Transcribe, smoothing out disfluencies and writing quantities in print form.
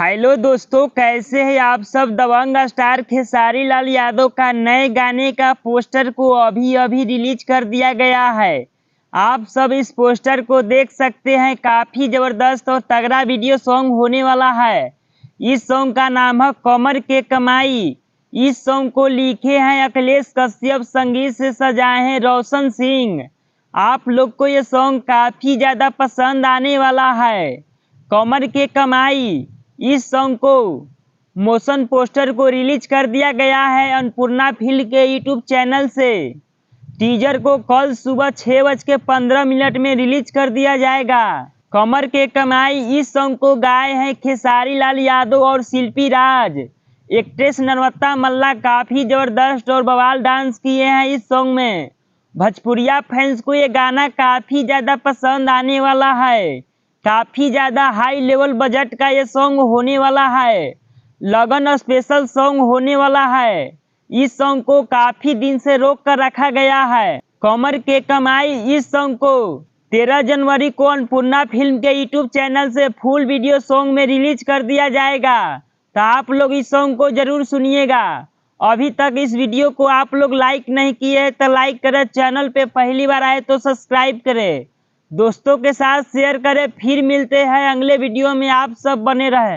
Hello दोस्तों, कैसे हैं आप सब। दबंग स्टार खेसारी लाल यादव का नए गाने का पोस्टर को अभी अभी रिलीज कर दिया गया है। आप सब इस पोस्टर को देख सकते हैं। काफी जबरदस्त और तगड़ा वीडियो सॉन्ग होने वाला है। इस सॉन्ग का नाम है कमर के कमाई। इस सॉन्ग को लिखे हैं अखिलेश कश्यप, संगीत से सजाए हैं रोशन सिंह। आप लोग को ये सॉन्ग काफी ज्यादा पसंद आने वाला है। कमर के कमाई इस सॉन्ग को मोशन पोस्टर को रिलीज कर दिया गया है अन्नपूर्णा फिल्म के यूट्यूब चैनल से। टीजर को कल सुबह 6:15 में रिलीज कर दिया जाएगा। कमर के कमाई इस सॉन्ग को गाए हैं खेसारी लाल यादव और शिल्पी राज। एक्ट्रेस नर्मदा मल्ला काफी जबरदस्त और बवाल डांस किए हैं इस सॉन्ग में। भोजपुरिया फैंस को ये गाना काफी ज्यादा पसंद आने वाला है। काफी ज्यादा हाई लेवल बजट का ये सॉन्ग होने वाला है। लगन स्पेशल सॉन्ग होने वाला है। इस सॉन्ग को काफी दिन से रोक कर रखा गया है। कमर के कमाई इस सॉन्ग को 13 जनवरी को अन्नपूर्णा फिल्म के यूट्यूब चैनल से फुल वीडियो सॉन्ग में रिलीज कर दिया जाएगा। तो आप लोग इस सॉन्ग को जरूर सुनिएगा। अभी तक इस वीडियो को आप लोग लाइक नहीं किए तो लाइक करें, चैनल पे पहली बार आए तो सब्सक्राइब करें, दोस्तों के साथ शेयर करें। फिर मिलते हैं अगले वीडियो में, आप सब बने रहें।